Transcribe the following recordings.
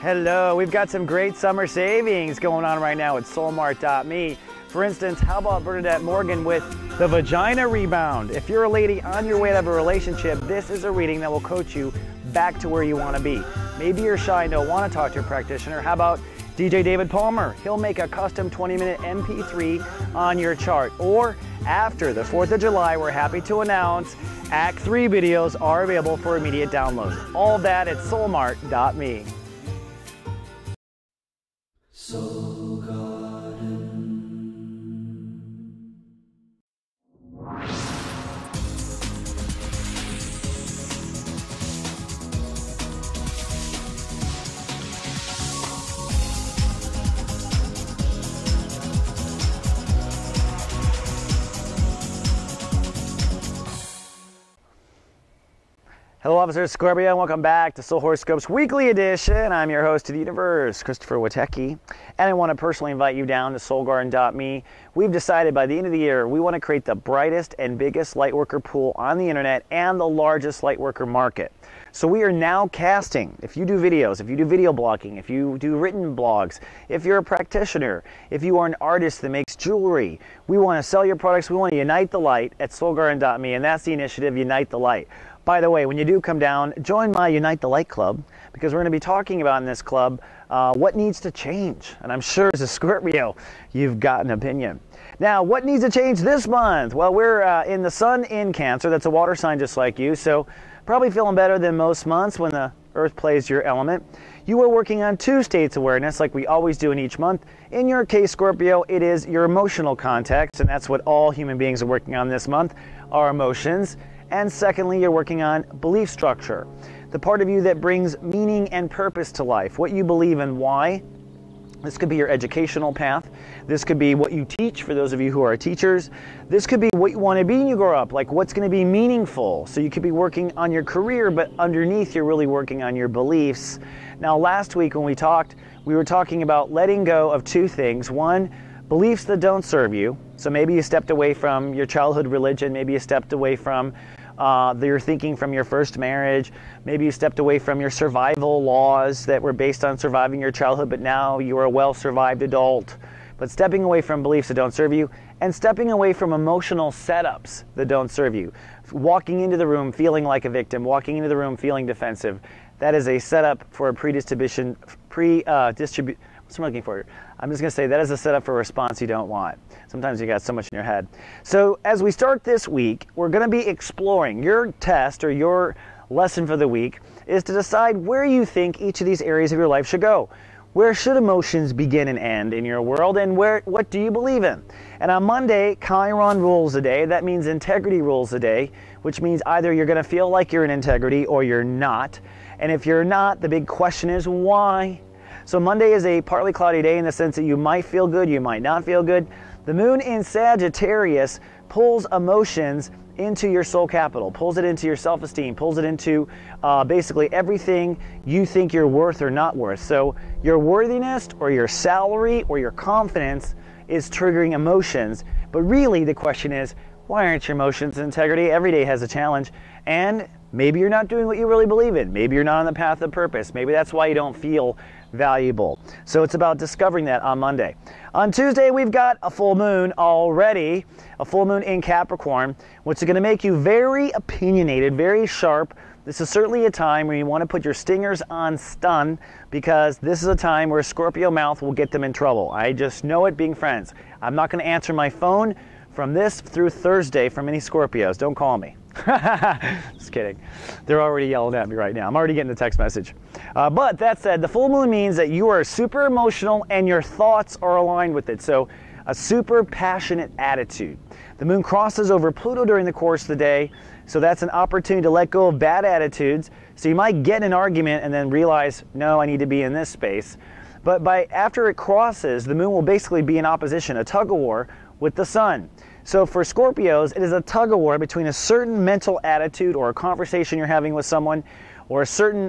Hello, we've got some great summer savings going on right now at soulmart.me. For instance, how about Bernadette Morgan with the Vagina Rebound? If you're a lady on your way to have a relationship, this is a reading that will coach you back to where you want to be. Maybe you're shy and don't want to talk to a practitioner. How about DJ David Palmer? He'll make a custom 20-minute MP3 on your chart. Or after the 4th of July, we're happy to announce Act 3 videos are available for immediate download. All that at soulmart.me. Soul Garden. Hello, Officer Scorpio, and welcome back to Soul Horoscopes Weekly Edition. I'm your host of the universe, Christopher Witecki, and I want to personally invite you down to soulgarden.me. We've decided by the end of the year, we want to create the brightest and biggest lightworker pool on the internet and the largest lightworker market. So we are now casting, if you do videos, if you do video blogging, if you do written blogs, if you're a practitioner, if you are an artist that makes jewelry, we want to sell your products, we want to unite the light at soulgarden.me, and that's the initiative, Unite the Light. By the way, when you do come down, join my Unite the Light Club, because we're going to be talking about in this club what needs to change. And I'm sure as a Scorpio, you've got an opinion. Now, what needs to change this month? Well, we're in the sun in Cancer. That's a water sign just like you, so probably feeling better than most months when the Earth plays your element. You are working on 2 states awareness like we always do in each month. In your case, Scorpio, it is your emotional context, and that's what all human beings are working on this month, our emotions. And secondly, you're working on belief structure, the part of you that brings meaning and purpose to life, what you believe and why. This could be your educational path. This could be what you teach for those of you who are teachers. This could be what you want to be when you grow up, like what's going to be meaningful. So you could be working on your career, but underneath you're really working on your beliefs. Now, last week when we talked, we were talking about letting go of 2 things. One, beliefs that don't serve you. So maybe you stepped away from your childhood religion. Maybe you stepped away from your thinking from your first marriage. Maybe you stepped away from your survival laws that were based on surviving your childhood, but now you are a well-survived adult. But stepping away from beliefs that don't serve you, and stepping away from emotional setups that don't serve you. Walking into the room feeling like a victim, walking into the room feeling defensive. That is a setup for a what's I'm looking for? I'm just going to say that is a setup for a response you don't want. Sometimes you got so much in your head. So as we start this week, we're going to be exploring your test, or your lesson for the week is to decide where you think each of these areas of your life should go. Where should emotions begin and end in your world, and what do you believe in? And on Monday, Chiron rules the day. That means integrity rules the day, which means either you're going to feel like you're in integrity or you're not. And if you're not, the big question is why? So Monday is a partly cloudy day in the sense that you might feel good, you might not feel good. The moon in Sagittarius pulls emotions into your soul capital, pulls it into your self-esteem, pulls it into basically everything you think you're worth or not worth. So your worthiness or your salary or your confidence is triggering emotions. But really the question is, why aren't your emotions in integrity? Every day has a challenge. And maybe you're not doing what you really believe in. Maybe you're not on the path of purpose. Maybe that's why you don't feel valuable. So it's about discovering that on Monday. On Tuesday, we've got a full moon already, a full moon in Capricorn, which is going to make you very opinionated, very sharp. This is certainly a time where you want to put your stingers on stun, because this is a time where Scorpio mouth will get them in trouble. I just know it, being friends. I'm not going to answer my phone from this through Thursday from any Scorpios. Don't call me. Just kidding. They're already yelling at me right now. I'm already getting the text message. But that said, the full moon means that you are super emotional and your thoughts are aligned with it. So a super passionate attitude. The moon crosses over Pluto during the course of the day. So that's an opportunity to let go of bad attitudes. So you might get in an argument and then realize, no, I need to be in this space. But after it crosses, the moon will basically be in opposition, a tug of war with the sun. So for Scorpios, it is a tug of war between a certain mental attitude or a conversation you're having with someone, or a certain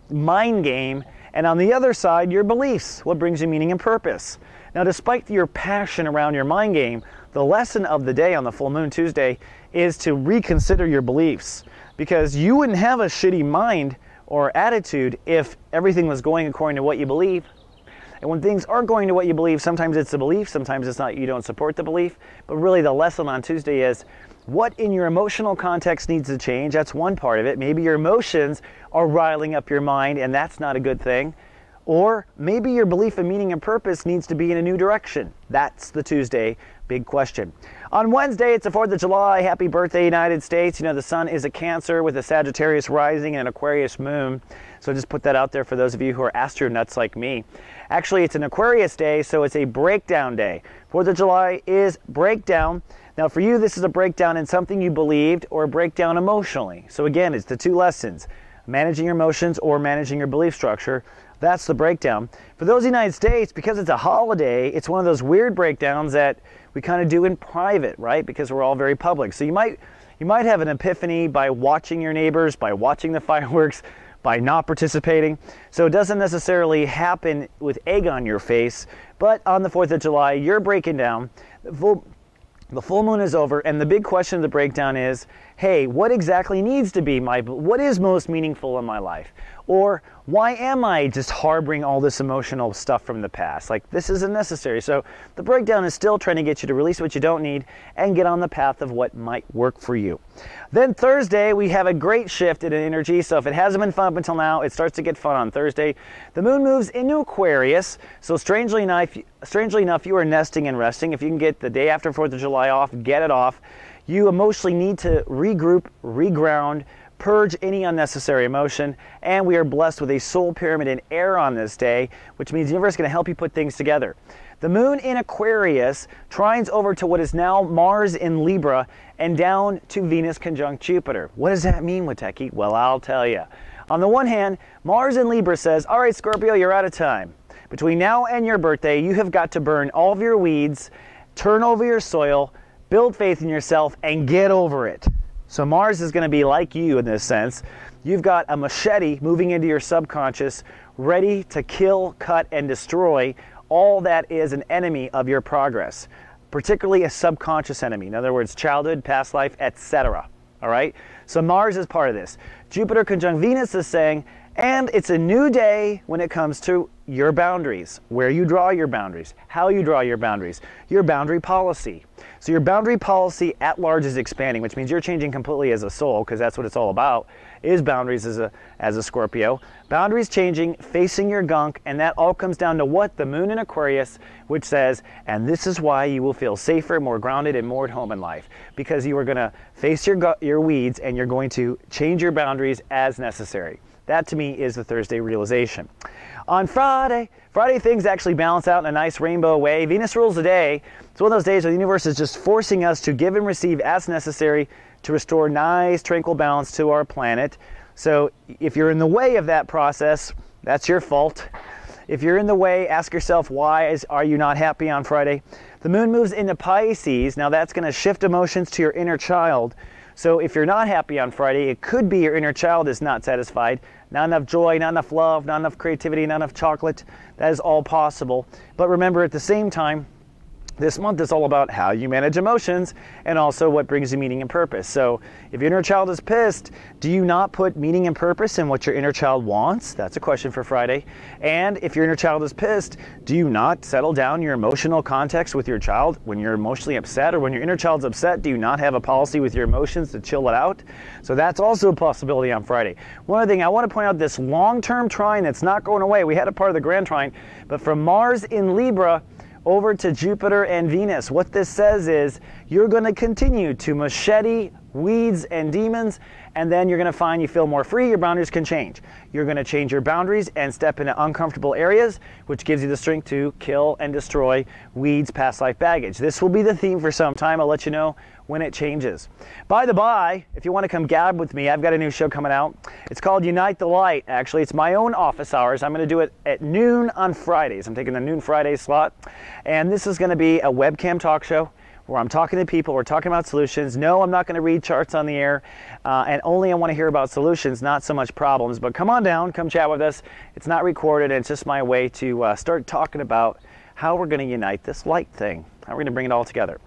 mind game, and on the other side, your beliefs, what brings you meaning and purpose. Now, despite your passion around your mind game, the lesson of the day on the full moon Tuesday is to reconsider your beliefs, because you wouldn't have a shitty mind or attitude if everything was going according to what you believe. And when things aren't going to what you believe, sometimes it's a belief, sometimes it's not, you don't support the belief. But really the lesson on Tuesday is what in your emotional context needs to change. That's one part of it. Maybe your emotions are riling up your mind and that's not a good thing. Or maybe your belief in meaning and purpose needs to be in a new direction. That's the Tuesday big question. On Wednesday, it's the 4th of July. Happy birthday, United States. You know, the sun is a Cancer with a Sagittarius rising and an Aquarius moon. So just put that out there for those of you who are astronauts like me. Actually, it's an Aquarius day, so it's a breakdown day. 4th of July is breakdown. Now, for you, this is a breakdown in something you believed or a breakdown emotionally. So again, it's the two lessons, managing your emotions or managing your belief structure. That's the breakdown. For those in the United States, because it's a holiday, it's one of those weird breakdowns that we kind of do in private, right? Because we're all very public. So you might have an epiphany by watching your neighbors, by watching the fireworks, by not participating. So it doesn't necessarily happen with egg on your face, but on the 4th of July, you're breaking down. The full moon is over, and the big question of the breakdown is, hey, what exactly needs to be what is most meaningful in my life? Or why am I just harboring all this emotional stuff from the past? Like, this isn't necessary. So the breakdown is still trying to get you to release what you don't need and get on the path of what might work for you. Then Thursday, we have a great shift in energy. So if it hasn't been fun up until now, it starts to get fun on Thursday. The moon moves into Aquarius. So strangely enough, you are nesting and resting. If you can get the day after 4th of July off, get it off. You emotionally need to regroup, reground, purge any unnecessary emotion, and we are blessed with a soul pyramid in air on this day, which means the universe is going to help you put things together. The moon in Aquarius trines over to what is now Mars in Libra and down to Venus conjunct Jupiter. What does that mean, Witecki? Well, I'll tell you. On the one hand, Mars in Libra says, all right, Scorpio, you're out of time. Between now and your birthday, you have got to burn all of your weeds, turn over your soil, build faith in yourself, and get over it. So Mars is going to be like you in this sense. You've got a machete moving into your subconscious, ready to kill, cut, and destroy all that is an enemy of your progress, particularly a subconscious enemy. In other words, childhood, past life, etc. All right? So Mars is part of this. Jupiter conjunct Venus is saying, and it's a new day when it comes to your boundaries, where you draw your boundaries, how you draw your boundaries, your boundary policy. So your boundary policy at large is expanding, which means you're changing completely as a soul, because that's what it's all about, is boundaries as a Scorpio. Boundaries changing, facing your gunk, and that all comes down to what? The moon in Aquarius, which says, and this is why you will feel safer, more grounded, and more at home in life, because you are going to face your weeds, and you're going to change your boundaries as necessary. That to me is the Thursday realization. On Friday things actually balance out in a nice rainbow way. Venus rules the day. It's one of those days where the universe is just forcing us to give and receive as necessary to restore nice, tranquil balance to our planet. So if you're in the way of that process, that's your fault. If you're in the way, ask yourself, why are you not happy on Friday? The moon moves into Pisces. Now that's going to shift emotions to your inner child. So if you're not happy on Friday, it could be your inner child is not satisfied. Not enough joy, not enough love, not enough creativity, not enough chocolate. That is all possible. But remember, at the same time, this month is all about how you manage emotions and also what brings you meaning and purpose. So if your inner child is pissed, do you not put meaning and purpose in what your inner child wants? That's a question for Friday. And if your inner child is pissed, do you not settle down your emotional context with your child when you're emotionally upset? Or when your inner child's upset, do you not have a policy with your emotions to chill it out? So that's also a possibility on Friday. One other thing, I want to point out this long-term trine that's not going away. We had a part of the grand trine, but from Mars in Libra over to Jupiter and Venus. What this says is you're going to continue to machete weeds and demons, and then you're going to find you feel more free. Your boundaries can change. You're going to change your boundaries and step into uncomfortable areas, which gives you the strength to kill and destroy weeds, past life baggage. This will be the theme for some time. I'll let you know when it changes. By the by, if you want to come gab with me, I've got a new show coming out. It's called Unite the Light. Actually, it's my own office hours. I'm going to do it at noon on Fridays. I'm taking the noon Friday slot, and this is going to be a webcam talk show where I'm talking to people, we're talking about solutions. No, I'm not going to read charts on the air, and only I want to hear about solutions, not so much problems. But come on down, come chat with us. It's not recorded, and it's just my way to start talking about how we're going to unite this light thing, how we're going to bring it all together.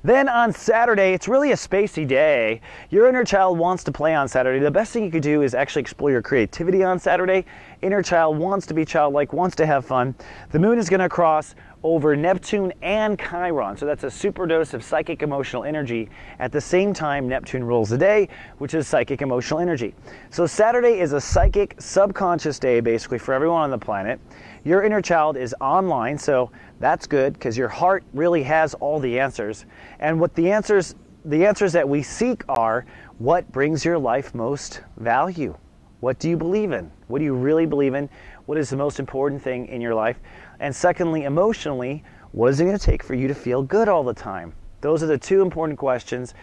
Then on Saturday, it's really a spacey day. Your inner child wants to play on Saturday. The best thing you could do is actually explore your creativity on Saturday. Inner child wants to be childlike, wants to have fun. The moon is going to cross over Neptune and Chiron. So that's a super dose of psychic emotional energy. At the same time, Neptune rules the day, which is psychic emotional energy. So Saturday is a psychic subconscious day basically for everyone on the planet. Your inner child is online, so that's good because your heart really has all the answers. And what the answers that we seek are, what brings your life most value? What do you believe in? What do you really believe in? What is the most important thing in your life? And secondly, emotionally, what is it going to take for you to feel good all the time? Those are the two important questions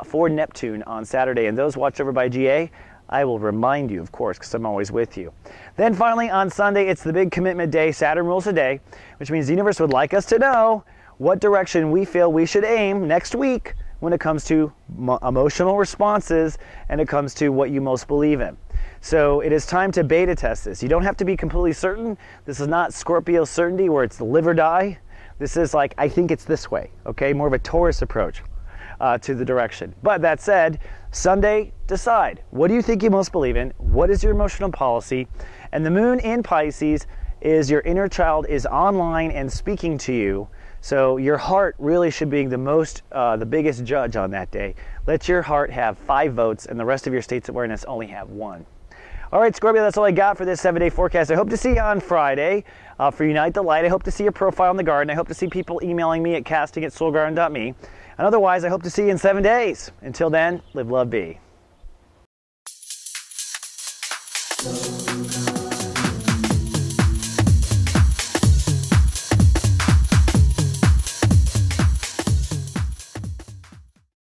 for Neptune on Saturday. And those watched over by GA, I will remind you, of course, because I'm always with you. Then finally, on Sunday, it's the big commitment day. Saturn rules the day, which means the universe would like us to know what direction we feel we should aim next week when it comes to emotional responses and it comes to what you most believe in. So it is time to beta test this. You don't have to be completely certain. This is not Scorpio certainty where it's the live or die. This is like, I think it's this way, okay? More of a Taurus approach to the direction. But that said, Sunday, decide. What do you think you most believe in? What is your emotional policy? And the moon in Pisces is your inner child is online and speaking to you. So your heart really should be the biggest judge on that day. Let your heart have 5 votes and the rest of your states of awareness only have 1. All right, Scorpio, that's all I got for this 7-day forecast. I hope to see you on Friday for Unite the Light. I hope to see your profile in the garden. I hope to see people emailing me at casting@soulgarden.me. And otherwise, I hope to see you in 7 days. Until then, live, love, be.